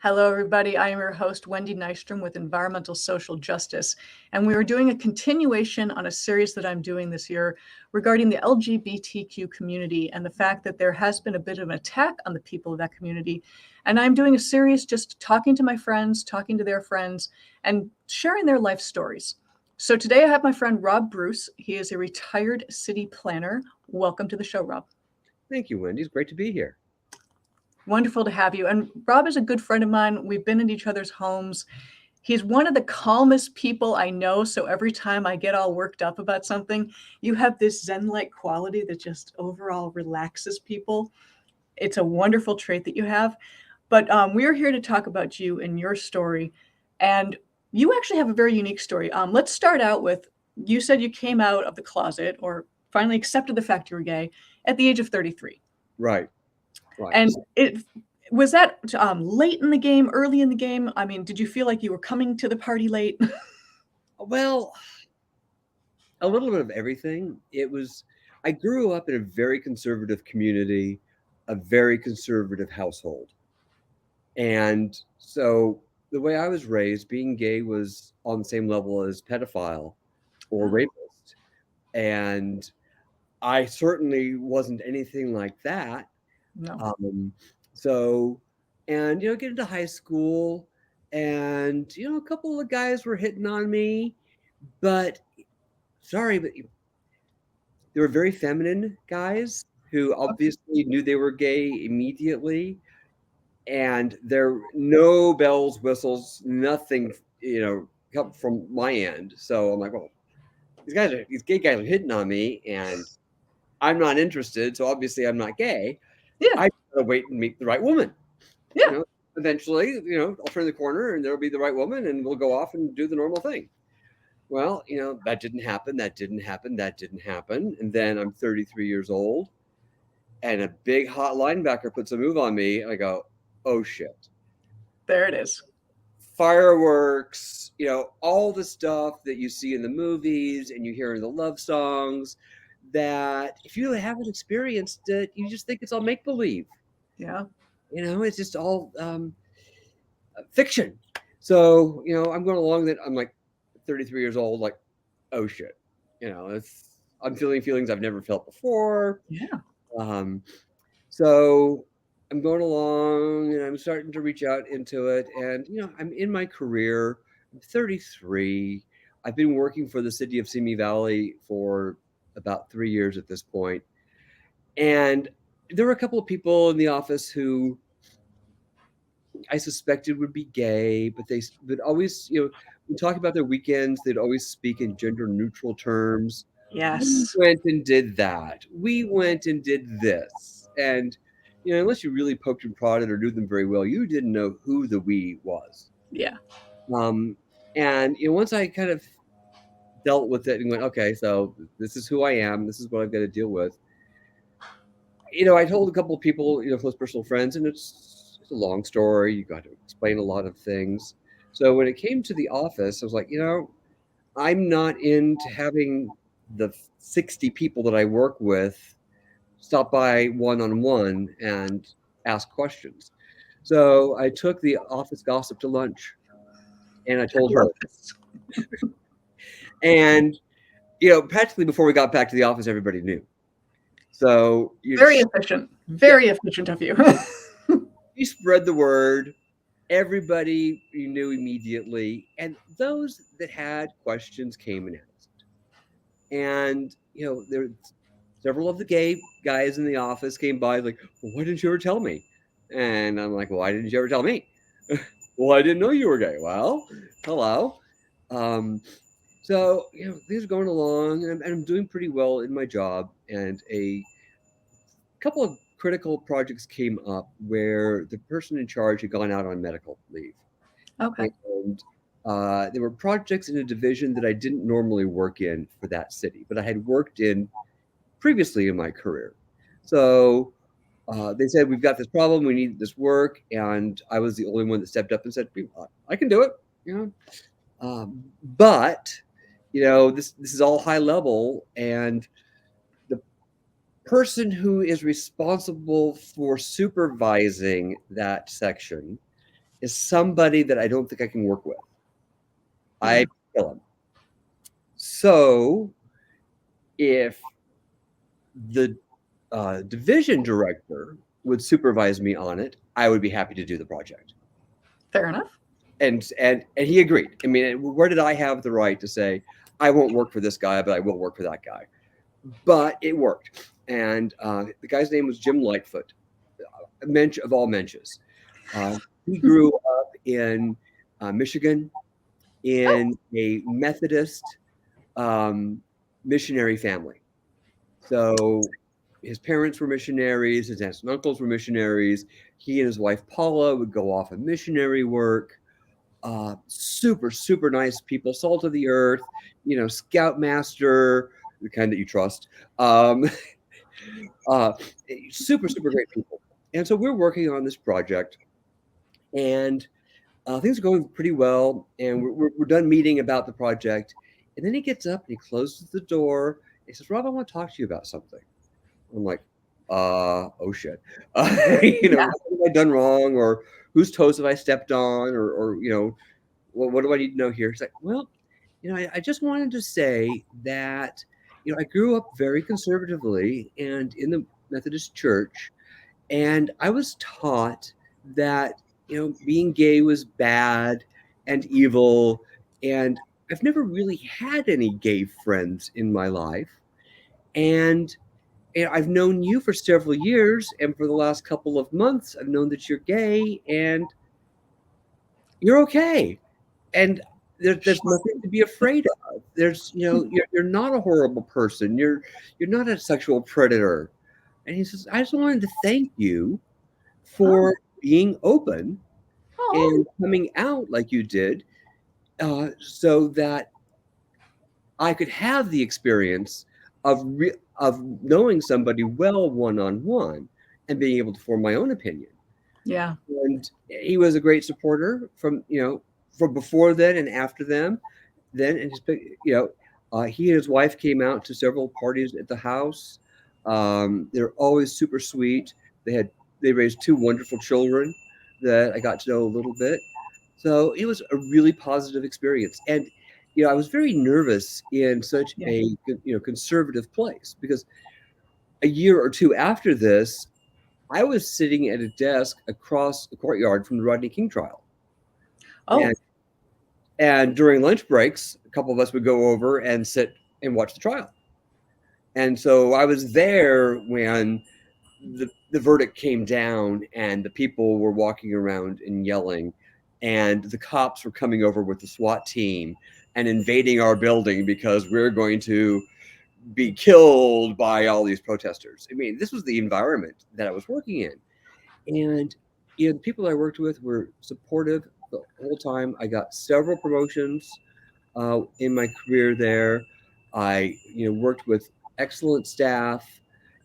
Hello, everybody. I am your host, Wendy Nystrom with Environmental Social Justice. And we are doing a continuation on a series that I'm doing this year regarding the LGBTQ community and the fact that there has been a bit of an attack on the people of that community. And I'm doing a series just talking to my friends, talking to their friends, and sharing their life stories. So today I have my friend Rob Bruce. He is a retired city planner. Welcome to the show, Rob. Thank you, Wendy. It's great to be here. Wonderful to have you. And Rob is a good friend of mine. We've been in each other's homes. He's one of the calmest people I know. So every time I get all worked up about something, you have this Zen-like quality that just overall relaxes people. It's a wonderful trait that you have. But we're here to talk about you and your story. And you actually have a very unique story. Let's start out with, you said you came out of the closet or finally accepted the fact you were gay at the age of 33. Right. And it was that late in the game, early in the game? I mean, did you feel like you were coming to the party late? Well, a little bit of everything. I grew up in a very conservative community, a very conservative household. And so the way I was raised, being gay was on the same level as pedophile or rapist. And I certainly wasn't anything like that. No. So, and, get into high school and, a couple of guys were hitting on me, but sorry, but they were very feminine guys who obviously knew they were gay immediately. And there no bells, whistles, nothing, come from my end. So I'm like, well, these gay guys are hitting on me and I'm not interested. So obviously I'm not gay. Yeah. I gotta wait and meet the right woman. Yeah. Eventually, I'll turn the corner and there'll be the right woman and we'll go off and do the normal thing. Well, that didn't happen. That didn't happen. That didn't happen. And then I'm 33 years old and a big hot linebacker puts a move on me. And I go, oh shit. There it is. Fireworks, all the stuff that you see in the movies and you hear in the love songs that if you haven't experienced it, you just think it's all make believe. Yeah. It's just all fiction. So, I'm going along that I'm like 33 years old, like, oh shit. I'm feeling feelings I've never felt before. Yeah. So I'm going along and I'm starting to reach out into it. And, I'm in my career. I'm 33. I've been working for the city of Simi Valley for about 3 years at this point. And there were a couple of people in the office who I suspected would be gay, but they would always, we talk about their weekends, they'd always speak in gender neutral terms. Yes. We went and did that. We went and did this. And, unless you really poked and prodded or knew them very well, you didn't know who the we was. Yeah. And, once I kind of dealt with it and went, okay, so this is who I am. This is what I've got to deal with. I told a couple of people, close personal friends, and it's a long story. You got to explain a lot of things. So when it came to the office, I was like, I'm not into having the 60 people that I work with stop by one-on-one and ask questions. So I took the office gossip to lunch and I told her. And, practically before we got back to the office, everybody knew. So very efficient of you. You spread the word. Everybody you knew immediately. And those that had questions came and asked. And, there were several of the gay guys in the office came by like, well, why didn't you ever tell me? And I'm like, well, why didn't you ever tell me? Well, I didn't know you were gay. Well, hello. So, things are going along and I'm doing pretty well in my job. And a couple of critical projects came up where the person in charge had gone out on medical leave. Okay. And there were projects in a division that I didn't normally work in for that city, but I had worked in previously in my career. So they said, we've got this problem, we need this work. And I was the only one that stepped up and said, I can do it. But, this is all high level. And the person who is responsible for supervising that section is somebody that I don't think I can work with. I kill him. So if the division director would supervise me on it, I would be happy to do the project. Fair enough. And he agreed. I mean, where did I have the right to say, I won't work for this guy, but I will work for that guy? But it worked. And the guy's name was Jim Lightfoot, a mensch of all mensches. He grew up in Michigan in a Methodist missionary family. So his parents were missionaries, his aunts and uncles were missionaries. He and his wife Paula would go off on missionary work. Super, super nice people, salt of the earth, scoutmaster, the kind that you trust. Super, super great people. And so we're working on this project, and things are going pretty well. And we're done meeting about the project. And then he gets up and he closes the door. He says, "Rob, I want to talk to you about something." I'm like, oh shit. What have I done wrong? Or whose toes have I stepped on? Or what do I need to know here? He's like, well, I just wanted to say that, I grew up very conservatively and in the Methodist Church. And I was taught that, being gay was bad and evil. And I've never really had any gay friends in my life. And I've known you for several years, and for the last couple of months, I've known that you're gay and you're okay. And there's nothing to be afraid of. There's, you're not a horrible person. You're not a sexual predator. And he says, I just wanted to thank you for being open and coming out like you did, so that I could have the experience of knowing somebody well one-on-one and being able to form my own opinion. Yeah. And he was a great supporter from before then and after them. Then, and he and his wife came out to several parties at the house. They're always super sweet. They raised two wonderful children that I got to know a little bit. So it was a really positive experience. And I was very nervous in such a conservative place, because a year or two after this, I was sitting at a desk across the courtyard from the Rodney King trial. Oh. And during lunch breaks, a couple of us would go over and sit and watch the trial. And so I was there when the verdict came down and the people were walking around and yelling, and the cops were coming over with the SWAT team and invading our building because we're going to be killed by all these protesters. I mean, this was the environment that I was working in. And the people I worked with were supportive the whole time. I got several promotions in my career there. I worked with excellent staff,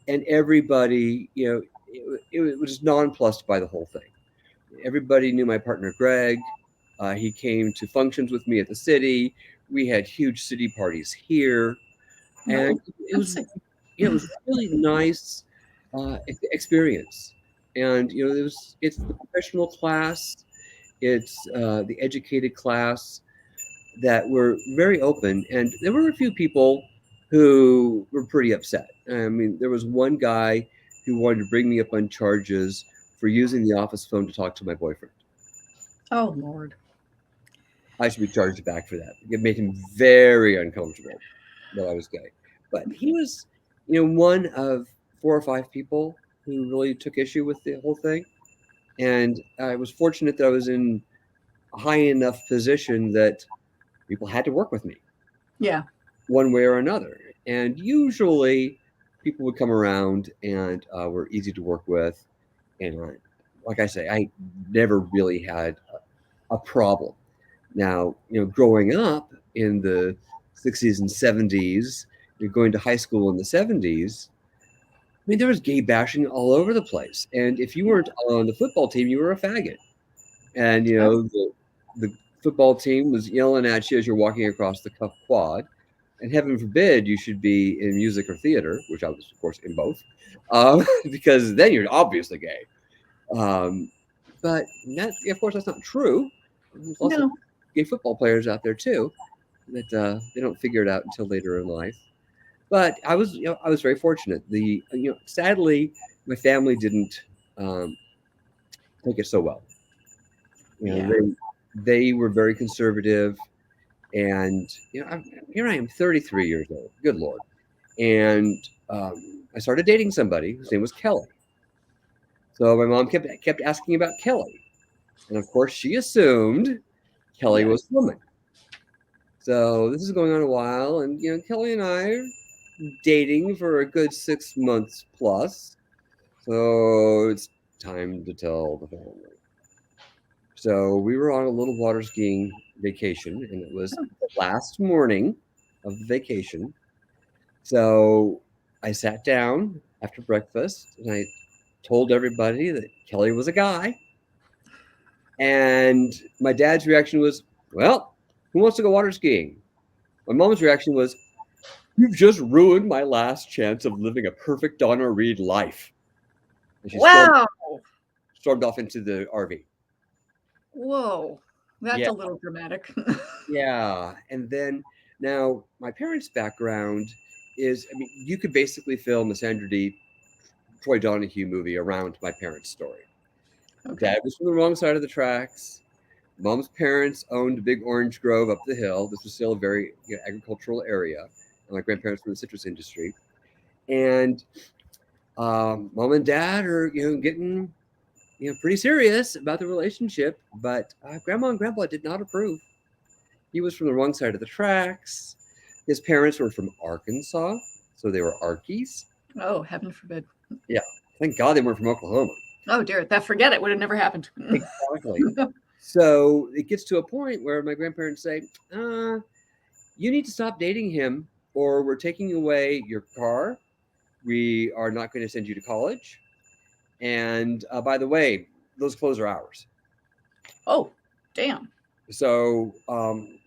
and everybody, it was nonplussed by the whole thing. Everybody knew my partner, Greg. He came to functions with me at the city. We had huge city parties here. And it was really nice experience. And, it's the professional class. It's the educated class that were very open. And there were a few people who were pretty upset. I mean, there was one guy who wanted to bring me up on charges for using the office phone to talk to my boyfriend. Oh, Lord. I should be charged back for that. It made him very uncomfortable that I was gay. But he was, one of 4 or 5 people who really took issue with the whole thing. And I was fortunate that I was in a high enough position that people had to work with me. Yeah. One way or another. And usually people would come around and were easy to work with. And like I say, I never really had a problem. Now, growing up in the 60s and 70s, you're going to high school in the 70s, I mean, there was gay bashing all over the place. And if you weren't on the football team, you were a faggot. And, the football team was yelling at you as you're walking across the quad. And heaven forbid you should be in music or theater, which I was, of course, in both, because then you're obviously gay. But of course, that's not true. There's lots of No. gay football players out there too that they don't figure it out until later in life. But I was very fortunate. Sadly, my family didn't um, take it so well. You know, Yeah. they were very conservative, and here I am, 33 years old. Good Lord, and I started dating somebody whose name was Kelly. So my mom kept asking about Kelly, and of course she assumed Kelly Yeah. was a woman. So this is going on a while, and Kelly and I are dating for a good 6 months plus. So it's time to tell the family. So we were on a little water skiing vacation, and it was Oh, the last morning of the vacation. So I sat down after breakfast and I told everybody that Kelly was a guy. And my dad's reaction was, well, who wants to go water skiing? My mom's reaction was, you've just ruined my last chance of living a perfect Donna Reed life. And she wow. stormed off into the RV. Whoa. That's Yeah, a little dramatic. yeah. And then now my parents' background is, I mean, you could basically film a Sandra Dee, Troy Donahue movie around my parents' story. Okay. Dad was from the wrong side of the tracks. Mom's parents owned a big orange grove up the hill. This was still a very agricultural area. And my grandparents were in the citrus industry. And mom and dad are getting pretty serious about the relationship, but grandma and grandpa did not approve. He was from the wrong side of the tracks. His parents were from Arkansas, so they were Arkies. Oh, heaven forbid. Yeah, thank God they weren't from Oklahoma. Oh dear, that forget it would have never happened. Exactly. So it gets to a point where my grandparents say, you need to stop dating him, or we're taking away your car. We are not going to send you to college. And by the way, those clothes are ours. Oh, damn. So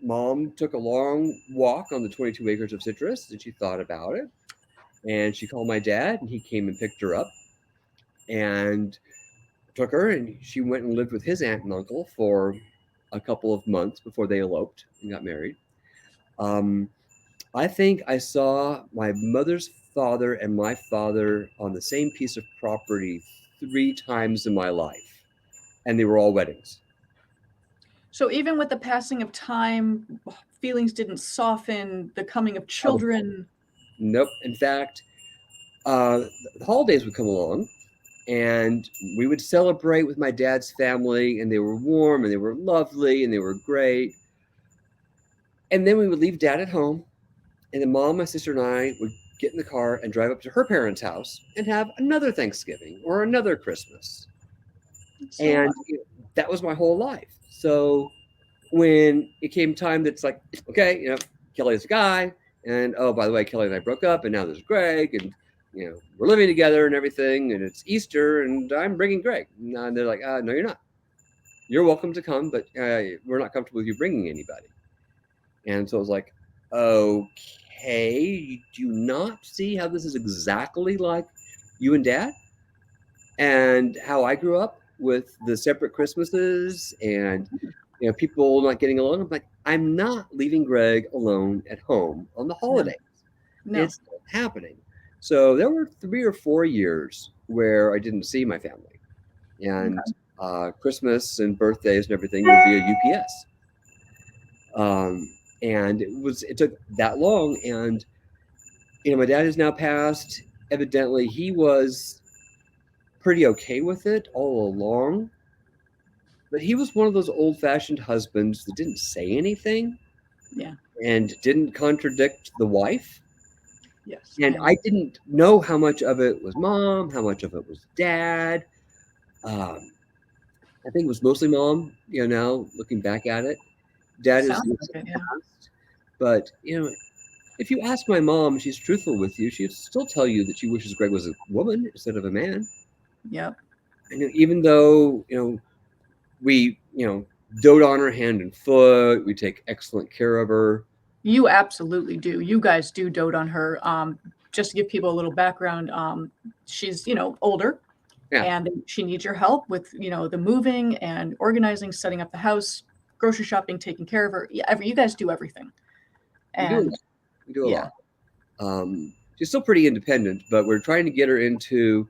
mom took a long walk on the 22 acres of citrus and she thought about it. And she called my dad and he came and picked her up and took her, and she went and lived with his aunt and uncle for a couple of months before they eloped and got married. Um, I think I saw my mother's father and my father on the same piece of property 3 times in my life, and they were all weddings. So even with the passing of time, feelings didn't soften, the coming of Oh, children. nope. In fact, the holidays would come along, and we would celebrate with my dad's family, and they were warm, and they were lovely, and they were great. And then we would leave dad at home, and then mom, my sister, and I would get in the car and drive up to her parents' house and have another Thanksgiving or another Christmas. So And that was my whole life. So when it came time that's like, okay, Kelly's a guy, and oh, by the way, Kelly and I broke up, and now there's Greg, and we're living together and everything, and it's Easter, and I'm bringing Greg. And they're like, no, you're not. You're welcome to come, but we're not comfortable with you bringing anybody. And so I was like, okay, do you not see how this is exactly like you and dad? And how I grew up with the separate Christmases and people not getting along. I'm like, I'm not leaving Greg alone at home on the holidays. no. It's not happening. So there were 3 or 4 years where I didn't see my family. And Christmas and birthdays and everything would be a UPS. And it took that long. And my dad has now passed. Evidently, he was pretty okay with it all along. But he was one of those old-fashioned husbands that didn't say anything. Yeah. And didn't contradict the wife. Yes. And I didn't know how much of it was mom, how much of it was dad. I think it was mostly mom, now looking back at it. Dad is Sounds like it, yeah. past. But, if you ask my mom, she's truthful with you, she'd still tell you that she wishes Greg was a woman instead of a man. Yep. And even though, we, dote on her hand and foot, we take excellent care of her. You absolutely do. You guys do dote on her. Just to give people a little background, she's, older. Yeah. and she needs your help with, the moving and organizing, setting up the house, grocery shopping, taking care of her. You guys do everything. We do a And lot. We do a yeah, lot. She's still pretty independent, but we're trying to get her into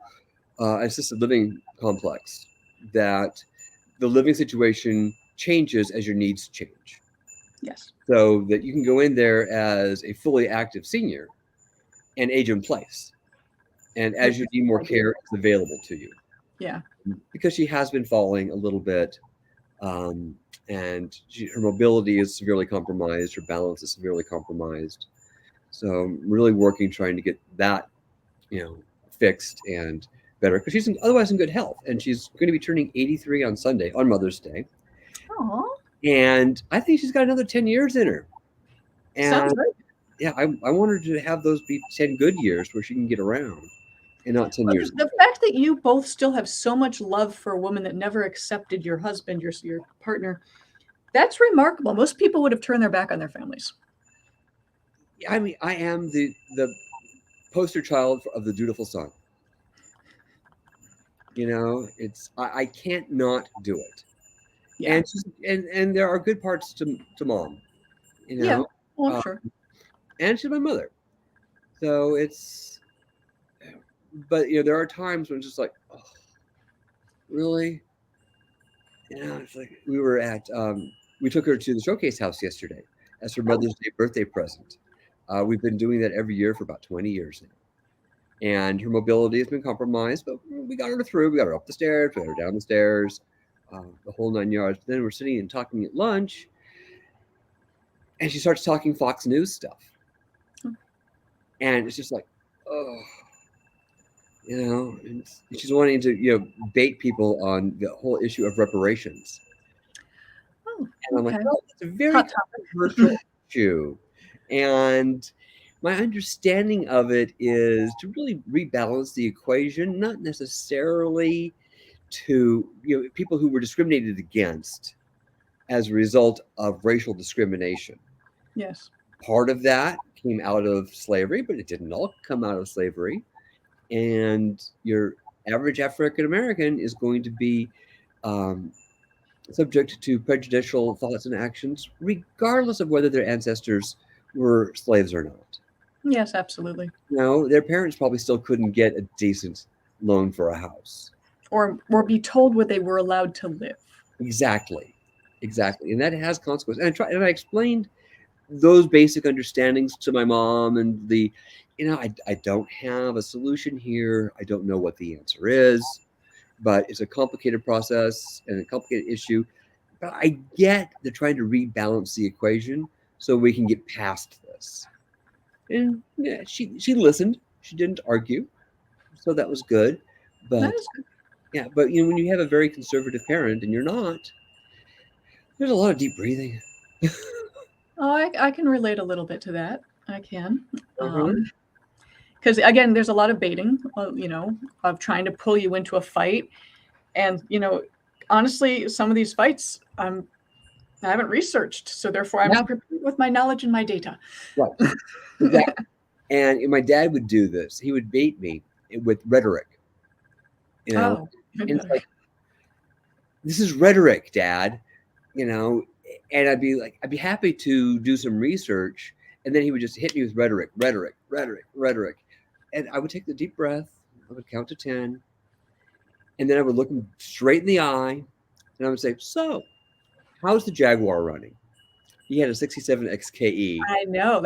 assisted living complex that the living situation changes as your needs change. yes, So that you can go in there as a fully active senior and age in place. And as which you is need more ideal. care, it's available to you. Yeah. Because she has been falling a little bit, um, and her mobility is severely compromised, her balance is severely compromised. So I'm really working trying to get that, you know, fixed and better because she's otherwise in good health, and she's going to be turning 83 on Sunday on Mother's Day, Oh, and I think she's got another 10 years in her. sounds And great. yeah, I want her to have those be 10 good years where she can get around and not 10 Well, years. the fact that you both still have so much love for a woman that never accepted your husband, your partner, that's remarkable. Most people would have turned their back on their families. I mean, I am the poster child of the dutiful son. You know, I can't not do it. Yeah. And and there are good parts to mom, you Yeah. know, Well, uh, sure. and she's my mother. So it's, but there are times when it's just like, oh, really, it's like we took her to the showcase house yesterday as her Oh, Mother's Day birthday present. We've been doing that every year for about 20 years now. And her mobility has been compromised, but we got her through. We got her up the stairs, we got her down the stairs, the whole 9 yards. But then we're sitting and talking at lunch, and she starts talking Fox News stuff, and it's just like, oh, and she's wanting to bait people on the whole issue of reparations, oh, and I'm like, okay. oh, it's a very Hot topic. controversial issue, and my understanding of it is to really rebalance the equation, not necessarily to people who were discriminated against as a result of racial discrimination. Yes. Part of that came out of slavery, but it didn't all come out of slavery. And your average African American is going to be um, subject to prejudicial thoughts and actions, regardless of whether their ancestors were slaves or not. Yes, absolutely. Their parents probably still couldn't get a decent loan for a house. Or be told where they were allowed to live. Exactly. Exactly. And that has consequences. And I explained those basic understandings to my mom, and I don't have a solution here. I don't know what the answer is, but it's a complicated process and a complicated issue. But I get they're trying to rebalance the equation so we can get past this. And yeah, she listened. She didn't argue. So that was good. That But is good. yeah, but when you have a very conservative parent and you're not, there's a lot of deep breathing. Oh, I can relate a little bit to that. I can. Uh-huh. Because again, there's a lot of baiting, of trying to pull you into a fight. And, honestly, some of these fights I haven't researched. So therefore, I'm Yeah, unprepared with my knowledge and my data. right. Exactly. And my dad would do this. He would bait me with rhetoric, Oh, and it's like, this is rhetoric, Dad, and I'd be happy to do some research. And then he would just hit me with rhetoric, rhetoric, rhetoric, rhetoric. And I would take the deep breath. I would count to 10. And then I would look him straight in the eye. And I would say, so, how's the Jaguar running? He had a 67 XKE. I know.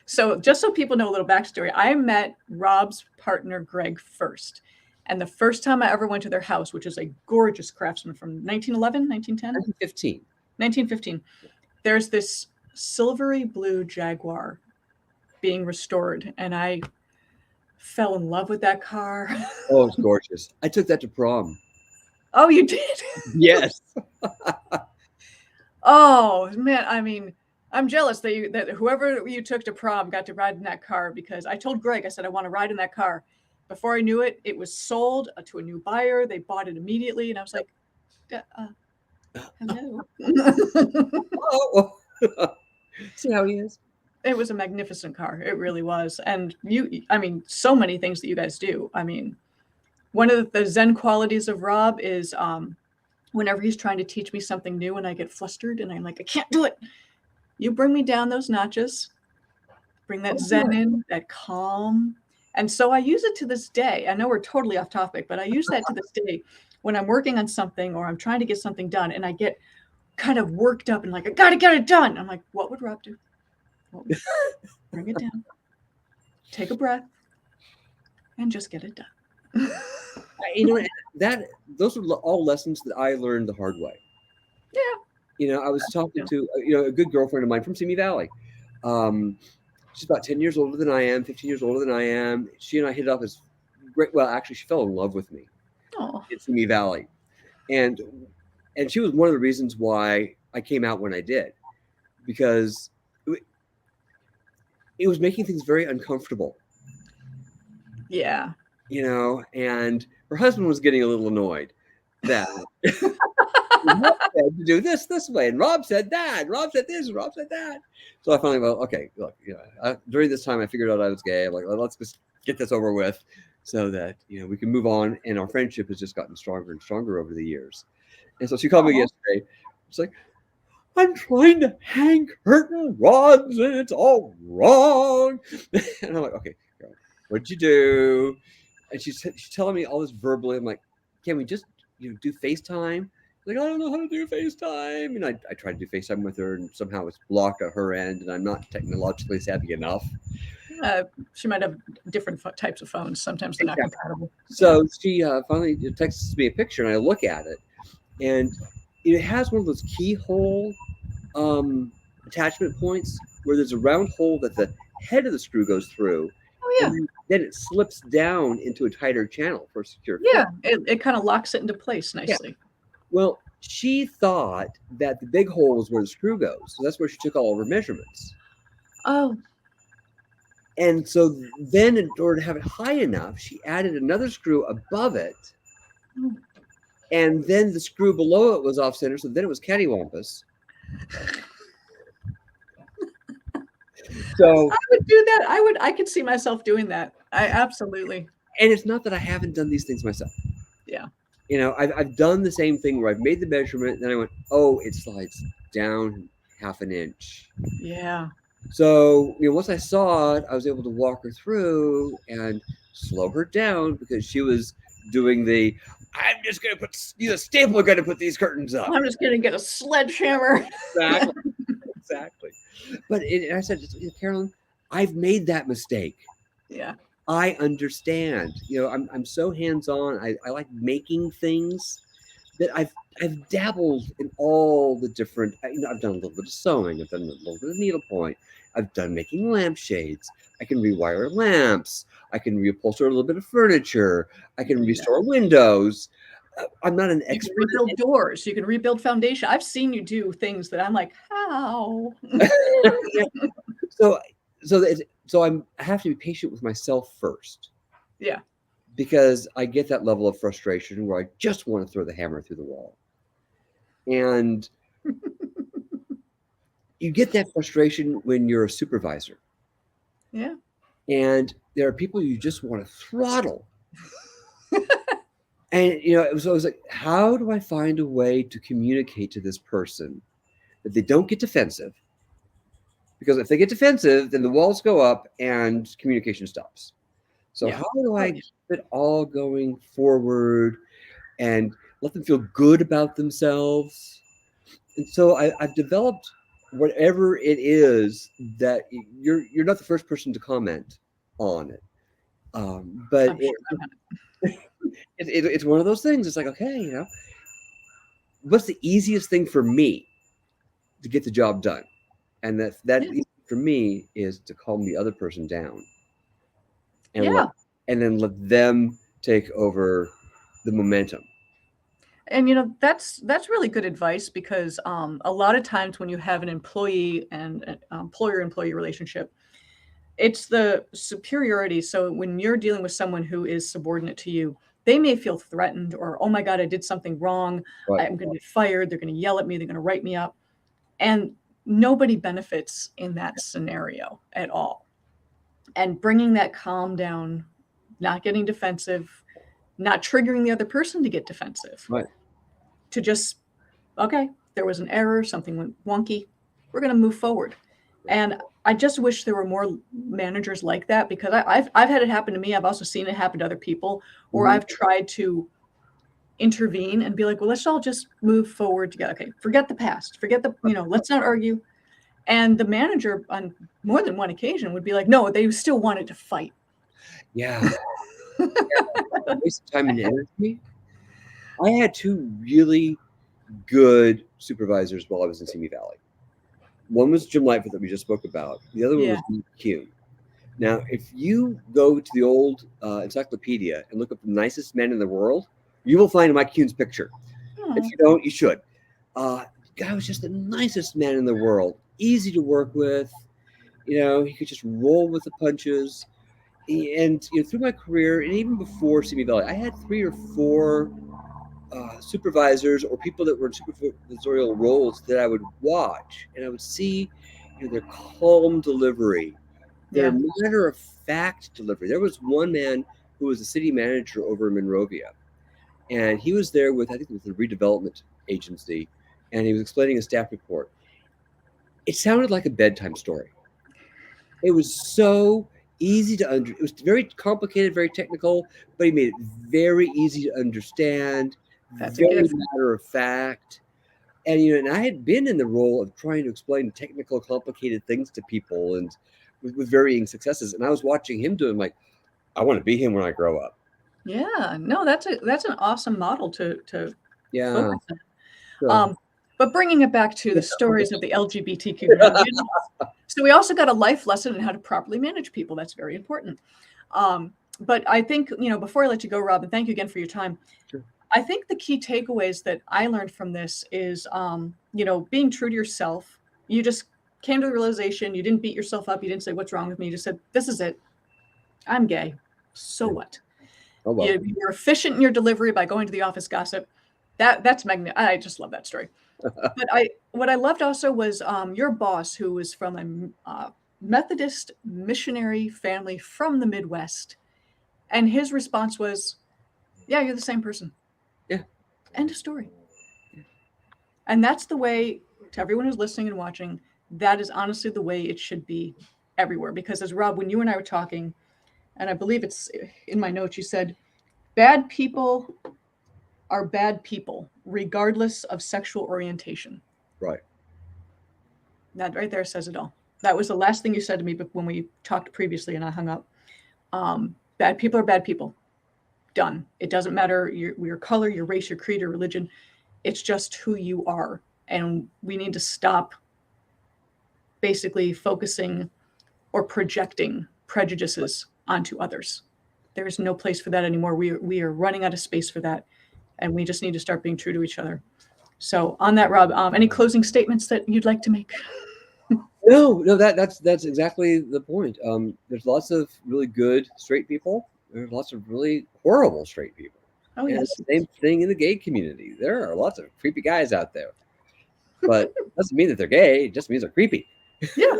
So just so people know a little backstory, I met Rob's partner, Greg, first. And the first time I ever went to their house, which is a gorgeous Craftsman from 1911, 1910? 1915. 1915. There's this silvery blue Jaguar being restored, and I fell in love with that car. Oh, it's gorgeous. I took that to prom. Oh, you did? Yes. Oh, man. I mean, I'm jealous that whoever you took to prom got to ride in that car, because I told Greg, I said, I want to ride in that car. Before I knew it, it was sold to a new buyer. They bought it immediately. And I was like, hello. Oh, see how he is? It was a magnificent car. It really was. And so many things that you guys do. I mean, One of the Zen qualities of Rob is whenever he's trying to teach me something new and I get flustered and I'm like, I can't do it. You bring me down those notches, bring that Zen in, that calm. And so I use it to this day. I know we're totally off topic, but I use that to this day when I'm working on something or I'm trying to get something done and I get kind of worked up and like, I got to get it done. I'm like, what would Rob do? Bring it down, take a breath, and just get it done. You know, those are all lessons that I learned the hard way. Yeah. You know, I was talking to a good girlfriend of mine from Simi Valley. She's about 10 years older than I am, 15 years older than I am. She and I hit it off as great. Well, actually, she fell in love with me in Simi Valley, and she was one of the reasons why I came out when I did, because it was making things very uncomfortable. Yeah. You know, and her husband was getting a little annoyed that Rob said to do this way, and Rob said that, and Rob said this, and Rob said that. So I finally went, okay, look, you know, during this time I figured out I was gay. I'm like, let's just get this over with so that, you know, we can move on. And our friendship has just gotten stronger and stronger over the years. And so she called me yesterday. She's like, I'm trying to hang curtain rods and it's all wrong. And I'm like, okay, girl, what'd you do? And she's telling me all this verbally. I'm like, can we just, you know, do FaceTime? Like, I don't know how to do FaceTime. And I tried to do FaceTime with her, and somehow it's blocked at her end, and I'm not technologically savvy enough. She might have different types of phones. Sometimes they're not compatible. So she finally texts me a picture, and I look at it, and it has one of those keyhole attachment points where there's a round hole that the head of the screw goes through. Oh, yeah. And then it slips down into a tighter channel for secure. Yeah, it kind of locks it into place nicely. Yeah. Well, she thought that the big hole was where the screw goes. So that's where she took all of her measurements. Oh. And so then in order to have it high enough, she added another screw above it. Oh. And then the screw below it was off center. So then it was cattywampus. So I would do that. I could see myself doing that. I absolutely. And it's not that I haven't done these things myself. Yeah. You know, I've done the same thing where I've made the measurement, then I went, oh, it slides down half an inch. Yeah. So, you know, once I saw it, I was able to walk her through and slow her down because she was doing I'm just going to use a stapler gun to put these curtains up. I'm just going to get a sledgehammer. Exactly. But I said, Carolyn, I've made that mistake. Yeah. I understand. You know, I'm so hands-on. I like making things that I've dabbled in all the different. You know, I've done a little bit of sewing. I've done a little bit of needlepoint. I've done making lampshades. I can rewire lamps. I can reupholster a little bit of furniture. I can restore windows. I'm not an expert. You can rebuild doors. You can rebuild foundation. I've seen you do things that I'm like, how? Yeah. So I have to be patient with myself first. Yeah. Because I get that level of frustration where I just want to throw the hammer through the wall. And you get that frustration when you're a supervisor. Yeah. And there are people you just want to throttle. And, you know, so I was like, how do I find a way to communicate to this person that they don't get defensive? Because if they get defensive, then the walls go up and communication stops. So how do I keep it all going forward and let them feel good about themselves? And so I've developed whatever it is that you're not the first person to comment on it. But it's one of those things. It's like, okay, you know, what's the easiest thing for me to get the job done? And that easy for me is to calm the other person down. And then let them take over the momentum. And, you know, that's really good advice because a lot of times when you have an employee and an employer-employee relationship, it's the superiority. So when you're dealing with someone who is subordinate to you, they may feel threatened or, oh my God, I did something wrong. Right. I'm going to get fired. They're going to yell at me. They're going to write me up. And nobody benefits in that scenario at all. And bringing that calm down, not getting defensive, not triggering the other person to get defensive, Right. to just, okay, there was an error, something went wonky, we're going to move forward. And I just wish there were more managers like that, because I've had it happen to me. I've also seen it happen to other people, or I've tried to intervene and be like, well, let's all just move forward together. Okay, forget the past, forget the, let's not argue. And the manager on more than one occasion would be like, no, they still wanted to fight. Yeah. Waste of time and energy. I had two really good supervisors while I was in Simi Valley. One was Jim Lightfoot that we just spoke about. The other one was Kuhn. Now, if you go to the old encyclopedia and look up the nicest men in the world, you will find Mike Kuhn's picture. If you don't, you should. The guy was just the nicest man in the world. Easy to work with. He could just roll with the punches. And through my career, and even before Simi Valley, I had 3 or 4 supervisors or people that were in supervisorial roles that I would watch, and I would see their calm delivery, their matter-of-fact delivery. There was one man who was a city manager over in Monrovia, and he was there with, I think it was the redevelopment agency, and he was explaining a staff report. It sounded like a bedtime story. It was so easy to it was very complicated, very technical, but he made it very easy to understand. That's very matter of fact. And and I had been in the role of trying to explain technical, complicated things to people, and with varying successes. And I was watching him do it. I'm like, I want to be him when I grow up. Yeah, no, that's an awesome model to focus on. But bringing it back to the stories of the LGBTQ community, so we also got a life lesson in how to properly manage people. That's very important. But I think, before I let you go, Rob, and thank you again for your time. Sure. I think the key takeaways that I learned from this is, being true to yourself. You just came to the realization, you didn't beat yourself up. You didn't say, what's wrong with me? You just said, this is it. I'm gay. So what? Oh, well. You're efficient in your delivery by going to the office gossip. That's magnificent. I just love that story. But what I loved also was your boss, who was from a Methodist missionary family from the Midwest. And his response was, yeah, you're the same person. Yeah. End of story. And that's the way, to everyone who's listening and watching, that is honestly the way it should be everywhere. Because as Rob, when you and I were talking, and I believe it's in my notes, you said, bad people are bad people, regardless of sexual orientation. Right. That right there says it all. That was the last thing you said to me when we talked previously and I hung up. Bad people are bad people. Done. It doesn't matter your color, your race, your creed, or religion. It's just who you are. And we need to stop basically focusing or projecting prejudices onto others. There is no place for that anymore. We are running out of space for that. And we just need to start being true to each other. So on that, Rob, any closing statements that you'd like to make? No, that's exactly the point. There's lots of really good straight people. There's lots of really horrible straight people. Oh, and yes. it's the same thing in the gay community. There are lots of creepy guys out there. But it doesn't mean that they're gay. It just means they're creepy. Yeah.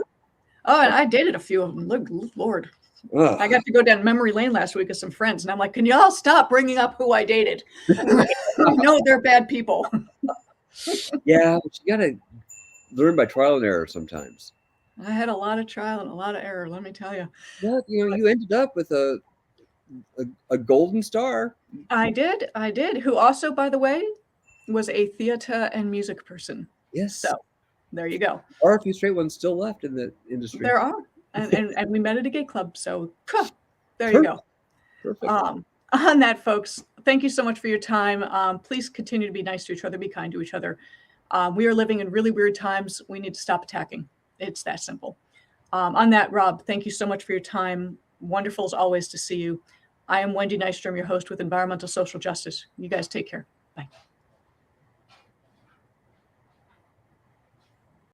Oh, and I dated a few of them. Look, Lord. Ugh. I got to go down memory lane last week with some friends, and I'm like, can y'all stop bringing up who I dated? No, they're bad people. Yeah, but you got to learn by trial and error sometimes. I had a lot of trial and a lot of error, let me tell you. But, you ended up with a golden star. I did. Who also, by the way, was a theater and music person. Yes. So there you go. There are a few straight ones still left in the industry. There are. And we met at a gay club. So there you go. Perfect. On that, folks, thank you so much for your time. Please continue to be nice to each other. Be kind to each other. We are living in really weird times. We need to stop attacking. It's that simple. On that, Rob, thank you so much for your time. Wonderful as always to see you. I am Wendy Nystrom, your host with Environmental Social Justice. You guys take care. Bye.